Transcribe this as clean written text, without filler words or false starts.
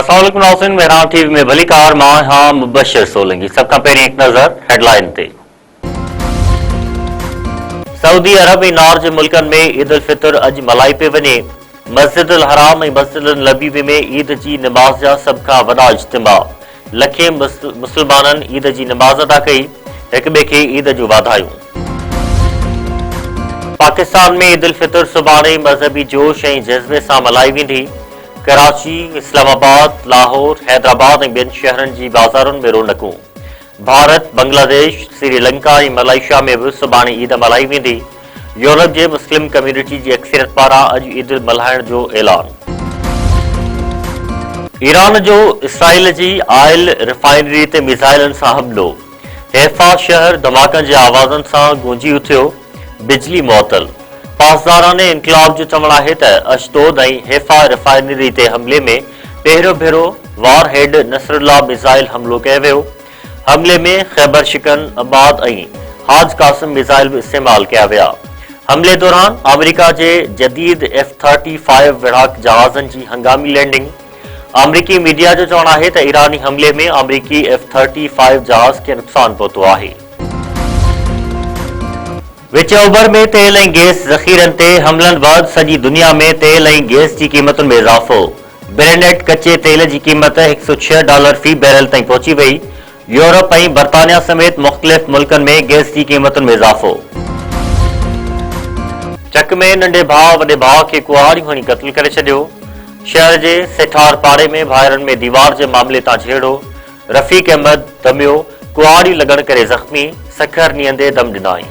अस्सलाम नाज़रीन, मेहरान टीवी में भली कार मां हां मुबशर सोलंकी। सबका पहिरीं एक नज़र हेडलाइन ते। सऊदी अरब ऐं नार जे मुल्कनि में ईद उल फितर अॼु मल्हाई पे वञे। मस्जिद उल हराम ऐं मस्जिद उल नबी में ईद जी नमाज़ जा सभ खां वॾा इज्तिमा। लखे मुस्लमाननि ईद जी नमाज़ अदा कई, हिक ॿिए खे ईद जूं वाधायूं। पाकिस्तान में ईद उल फितर सुभाणे मज़हबी जोश ऐं जज़्बे सां मल्हाई वेंदी। कराची, इस्लामाबाद, लाहौर, हैदराबाद ऐं ॿियनि शहरनि जी बाज़ारुनि में रौनकूं। भारत, बांग्लादेश, श्रीलंका ऐं मलेशिया में बि सुभाणे ईद मल्हाई वेंदी। यूरोप जे मुस्लिम कम्यूनिटी जी अक्सरियत पारां अॼु ईद मल्हाइण जो ऐलान। ईरान जो इसराइल जी ऑयल रिफाइनरी ते मिसाइलनि सां हमिलो। हैफा शहर धमाकनि जे आवाज़नि सां गूंजी उथियो। बिजली मुअतल। पासदाराने इनकलाब जो चवणु आहे त अशदोद ऐं हैफा रिफाइनरी ते हमले में पहिरियों भेरो वार हेड नसरुल्लाह मिसाइल हमलो कयो वियो। हमले में ख़ैबर शिकनाबाद ऐं हाज कासिम मिसाइल भी इस्तेमाल किया विया। हमले दौरान अमेरिका जे जदीद F-35 विढ़ाक जहाज़नि जी हंगामी लैंडिंग। अमरीकी मीडिया जो चवणु आहे त ईरानी हमले में अमरीकी F-35 जहाज़ खे नुक़सान पहुतो आहे। विच ओभर में तेल ऐं गैस ज़ख़ीरनि ते हमलनि बैदि सॼी दुनिया में तेल ऐं गैस जी क़ीमतुनि में इज़ाफ़ो। ब्रेनेट कचे तेल जी क़ीमत $106 फ़ी बैरल ताईं पहुची वई। यूरोप ऐं बरतानिया समेत मुख़्तलिफ़ मुल्कनि में गैस जी क़ीमतुनि में इज़ाफ़ो। चक में नंढे भाउ वॾे भाउ खे कुहाड़ियूं हणी क़त्ल करे छॾियो। शहर जे सेठार पाड़े में भाइरनि में दीवार जे मामले तां झेड़ो। रफ़ीक अहमद दमियो, कुहाड़ी लॻण करे ज़ख़्मी, सखर नींदे दम ॾिनाई।